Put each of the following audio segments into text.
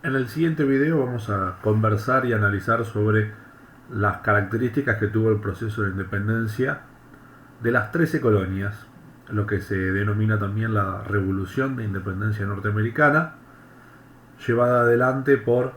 En el siguiente video vamos a conversar y analizar sobre las características que tuvo el proceso de independencia de las 13 colonias, lo que se denomina también la Revolución de Independencia Norteamericana, llevada adelante por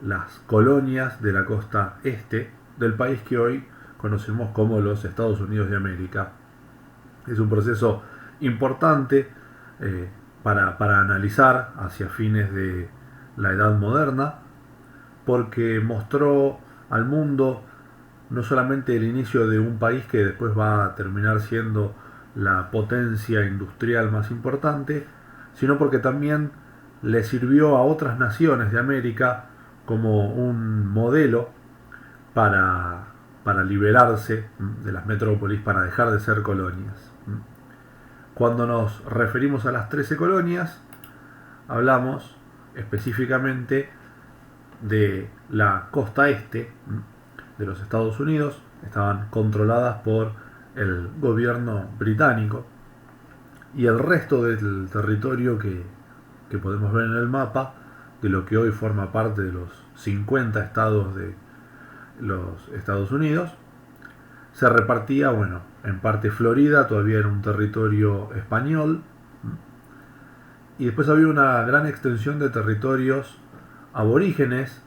las colonias de la costa este del país que hoy conocemos como los Estados Unidos de América. Es un proceso importante para analizar hacia fines de la Edad Moderna, porque mostró al mundo no solamente el inicio de un país que después va a terminar siendo la potencia industrial más importante, sino porque también le sirvió a otras naciones de América como un modelo para, para liberarse de las metrópolis, para dejar de ser colonias. Cuando nos referimos a las 13 colonias, hablamos específicamente de la costa este de los Estados Unidos. Estaban controladas por el gobierno británico, y el resto del territorio que podemos ver en el mapa, de lo que hoy forma parte de los 50 estados de los Estados Unidos, se repartía, bueno, en parte Florida todavía era un territorio español, y después había una gran extensión de territorios aborígenes.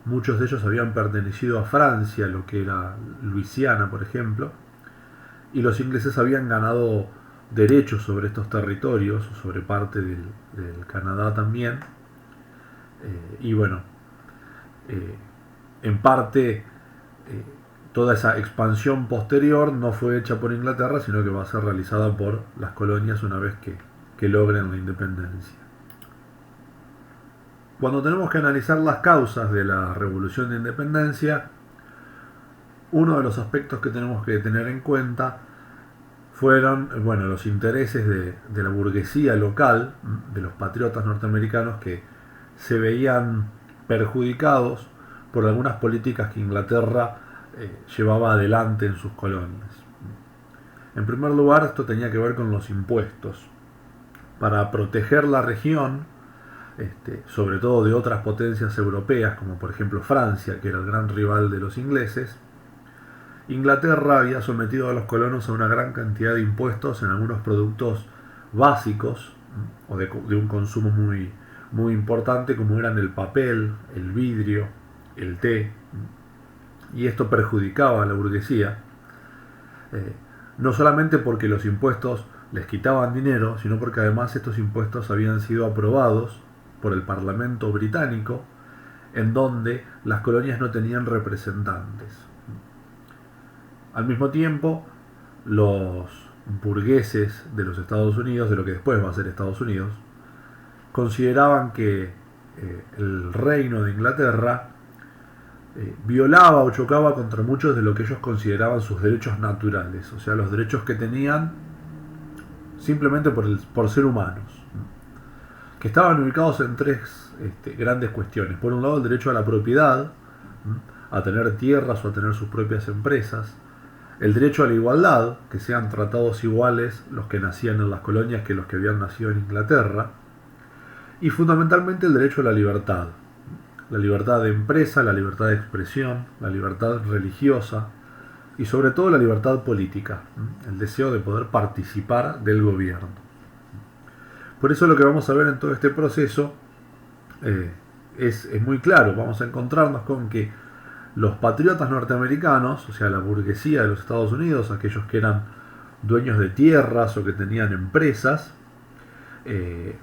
Muchos de ellos habían pertenecido a Francia, lo que era Luisiana, por ejemplo, y los ingleses habían ganado derechos sobre estos territorios, sobre parte del Canadá también. Y bueno, eh, en parte toda esa expansión posterior no fue hecha por Inglaterra, sino que va a ser realizada por las colonias una vez que logren la independencia. Cuando tenemos que analizar las causas de la Revolución de Independencia, uno de los aspectos que tenemos que tener en cuenta fueron, bueno, los intereses de la burguesía local, de los patriotas norteamericanos, que se veían perjudicados por algunas políticas que Inglaterra llevaba adelante en sus colonias. En primer lugar, esto tenía que ver con los impuestos. Para proteger la región, sobre todo de otras potencias europeas, como por ejemplo Francia, que era el gran rival de los ingleses, Inglaterra había sometido a los colonos a una gran cantidad de impuestos en algunos productos básicos o de un consumo muy importante, como eran el papel, el vidrio, el té, y esto perjudicaba a la burguesía, no solamente porque los impuestos les quitaban dinero, sino porque además estos impuestos habían sido aprobados por el Parlamento británico, en donde las colonias no tenían representantes. Al mismo tiempo, los burgueses de los Estados Unidos, de lo que después va a ser Estados Unidos, consideraban que el reino de Inglaterra violaba o chocaba contra muchos de lo que ellos consideraban sus derechos naturales, o sea, los derechos que tenían simplemente por ser humanos, que estaban ubicados en tres grandes cuestiones. Por un lado, el derecho a la propiedad, a tener tierras o a tener sus propias empresas; el derecho a la igualdad, que sean tratados iguales los que nacían en las colonias que los que habían nacido en Inglaterra; y fundamentalmente el derecho a la libertad de empresa, la libertad de expresión, la libertad religiosa y sobre todo la libertad política, el deseo de poder participar del gobierno. Por eso lo que vamos a ver en todo este proceso es muy claro. Vamos a encontrarnos con que los patriotas norteamericanos, o sea, la burguesía de los Estados Unidos, aquellos que eran dueños de tierras o que tenían empresas,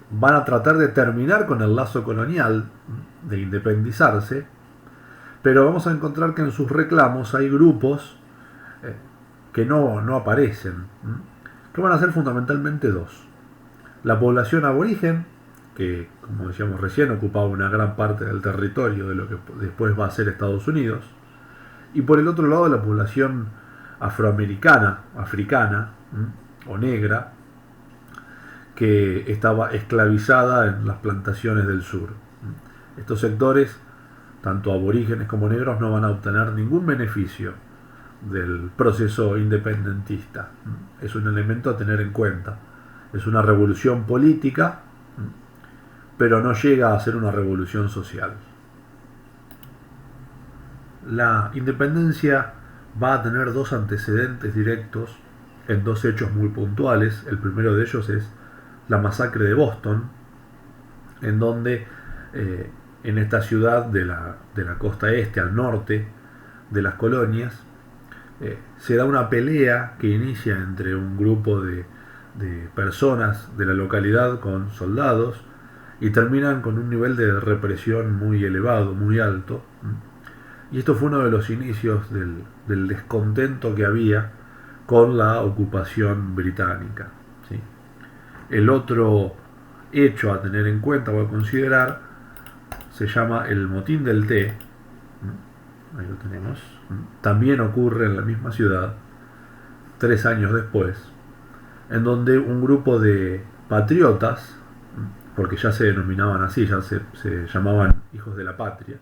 van a tratar de terminar con el lazo colonial, de independizarse, pero vamos a encontrar que en sus reclamos hay grupos que no aparecen, que van a ser fundamentalmente dos: la población aborigen, que, como decíamos recién, ocupaba una gran parte del territorio de lo que después va a ser Estados Unidos; y por el otro lado, la población afroamericana, africana o negra, que estaba esclavizada en las plantaciones del sur. Estos sectores, tanto aborígenes como negros, no van a obtener ningún beneficio del proceso independentista. Es un elemento a tener en cuenta. Es una revolución política pero no llega a ser una revolución social. La independencia va a tener dos antecedentes directos en dos hechos muy puntuales. El primero de ellos es la masacre de Boston, en donde en esta ciudad de la costa este, al norte de las colonias, se da una pelea que inicia entre un grupo de personas de la localidad con soldados y terminan con un nivel de represión muy elevado, muy alto. Y esto fue uno de los inicios del descontento que había con la ocupación británica. ¿Sí? El otro hecho a tener en cuenta o a considerar se llama el motín del té. Ahí lo tenemos. También ocurre en la misma ciudad, 3 años después, en donde un grupo de patriotas, porque ya se denominaban así, ya se llamaban hijos de la patria,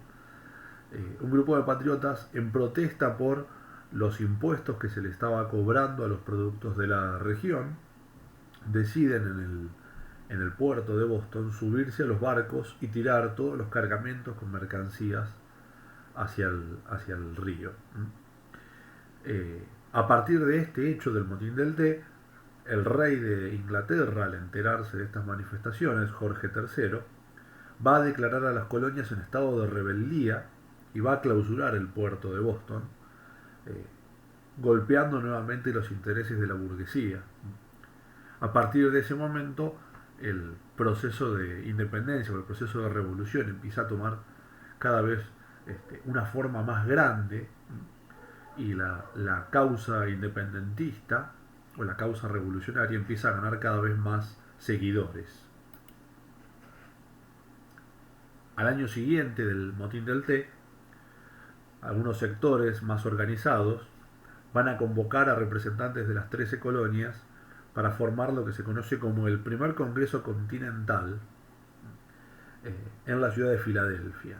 un grupo de patriotas en protesta por los impuestos que se le estaba cobrando a los productos de la región, deciden en el puerto de Boston subirse a los barcos y tirar todos los cargamentos con mercancías hacia el río. A partir de este hecho del motín del té, el rey de Inglaterra, al enterarse de estas manifestaciones, Jorge III, va a declarar a las colonias en estado de rebeldía y va a clausurar el puerto de Boston, golpeando nuevamente los intereses de la burguesía. A partir de ese momento, el proceso de independencia o el proceso de revolución empieza a tomar cada vez una forma más grande, y la causa independentista o la causa revolucionaria empieza a ganar cada vez más seguidores. Al año siguiente del motín del té, algunos sectores más organizados van a convocar a representantes de las 13 colonias para formar lo que se conoce como el primer Congreso Continental en la ciudad de Filadelfia.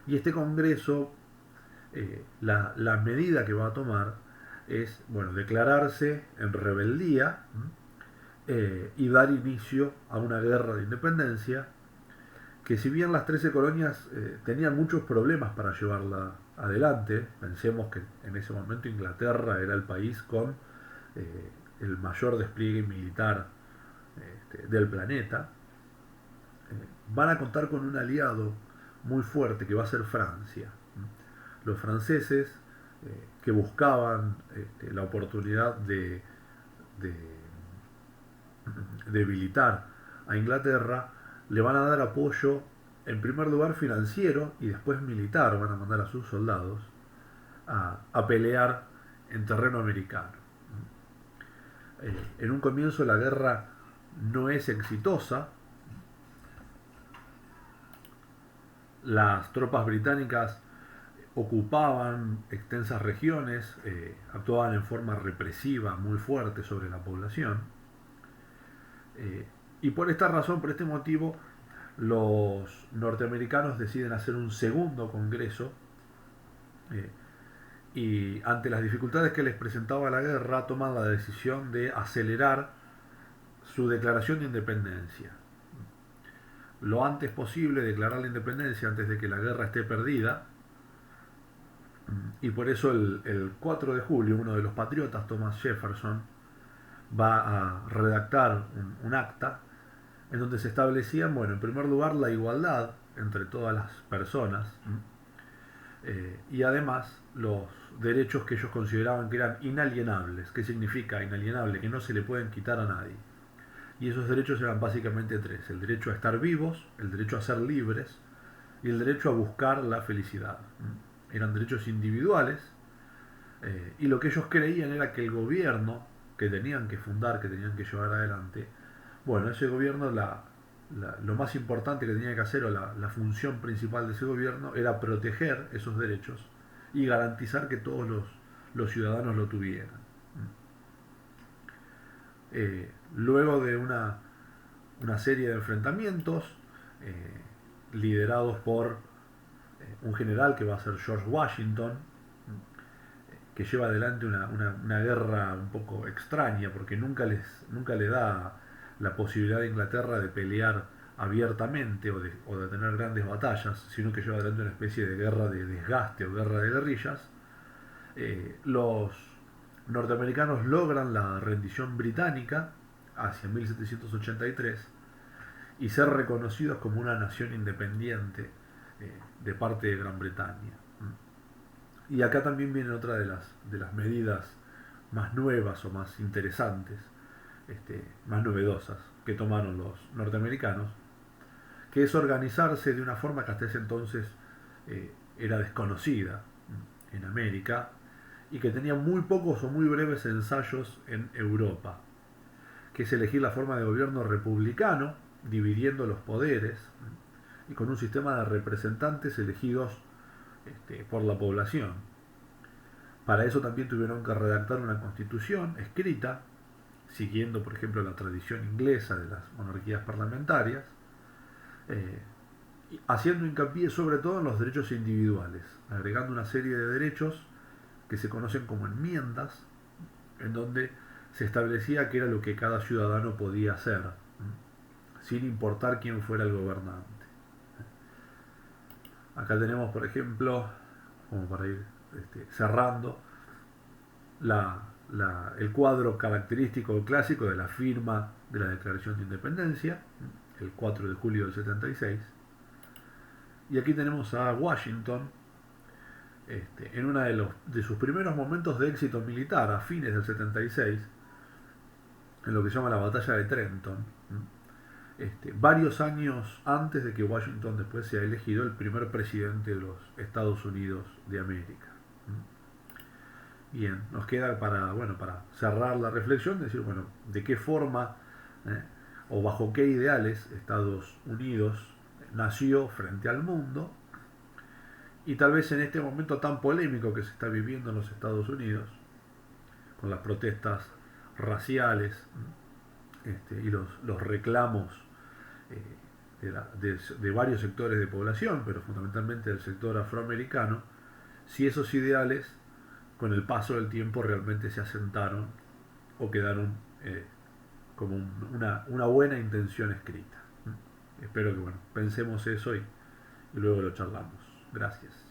Y este Congreso, la medida que va a tomar es, bueno, declararse en rebeldía y dar inicio a una guerra de independencia que, si bien las 13 colonias tenían muchos problemas para llevarla adelante, pensemos que en ese momento Inglaterra era el país con el mayor despliegue militar del planeta, van a contar con un aliado muy fuerte que va a ser Francia. Los franceses, que buscaban la oportunidad de debilitar a Inglaterra, le van a dar apoyo, en primer lugar financiero y después militar. Van a mandar a sus soldados a pelear en terreno americano. En un comienzo la guerra no es exitosa. Las tropas británicas ocupaban extensas regiones, actuaban en forma represiva muy fuerte sobre la población. Y por esta razón, por este motivo, los norteamericanos deciden hacer un segundo congreso, y ante las dificultades que les presentaba la guerra, toman la decisión de acelerar su declaración de independencia. Lo antes posible declarar la independencia antes de que la guerra esté perdida, y por eso el 4 de julio uno de los patriotas, Thomas Jefferson, va a redactar un acta en donde se establecían, bueno, en primer lugar, la igualdad entre todas las personas, y además los derechos que ellos consideraban que eran inalienables. ¿Qué significa inalienable? Que no se le pueden quitar a nadie. Y esos derechos eran básicamente tres: el derecho a estar vivos, el derecho a ser libres y el derecho a buscar la felicidad. Eran derechos individuales, y lo que ellos creían era que el gobierno que tenían que fundar, que tenían que llevar adelante, bueno, ese gobierno, lo más importante que tenía que hacer, o la función principal de ese gobierno, era proteger esos derechos y garantizar que todos los ciudadanos lo tuvieran. Luego de una serie de enfrentamientos, liderados por un general que va a ser George Washington, que lleva adelante una guerra un poco extraña, porque nunca le da la posibilidad a Inglaterra de pelear abiertamente o de tener grandes batallas, sino que lleva adelante una especie de guerra de desgaste o guerra de guerrillas, los norteamericanos logran la rendición británica hacia 1783 y ser reconocidos como una nación independiente de parte de Gran Bretaña. Y acá también viene otra de las medidas más nuevas o más interesantes, más novedosas que tomaron los norteamericanos, que es organizarse de una forma que hasta ese entonces era desconocida en América y que tenía muy pocos o muy breves ensayos en Europa, que es elegir la forma de gobierno republicano, dividiendo los poderes y con un sistema de representantes elegidos por la población. Para eso también tuvieron que redactar una constitución escrita, siguiendo por ejemplo la tradición inglesa de las monarquías parlamentarias, eh, haciendo hincapié sobre todo en los derechos individuales, agregando una serie de derechos que se conocen como enmiendas, en donde se establecía qué era lo que cada ciudadano podía hacer, sin importar quién fuera el gobernante. Acá tenemos, por ejemplo, como para ir cerrando, el cuadro característico clásico de la firma de la Declaración de Independencia, el 4 de julio del 76. Y aquí tenemos a Washington en uno de sus primeros momentos de éxito militar, a fines del 76, en lo que se llama la Batalla de Trenton, varios años antes de que Washington después sea elegido el primer presidente de los Estados Unidos de América. Bien, nos queda para cerrar la reflexión, decir, bueno, de qué forma o bajo qué ideales Estados Unidos nació frente al mundo, y tal vez en este momento tan polémico que se está viviendo en los Estados Unidos, con las protestas raciales y los reclamos de varios sectores de población, pero fundamentalmente del sector afroamericano, si esos ideales con el paso del tiempo realmente se asentaron o quedaron como una buena intención escrita. Espero que pensemos eso y luego lo charlamos. Gracias.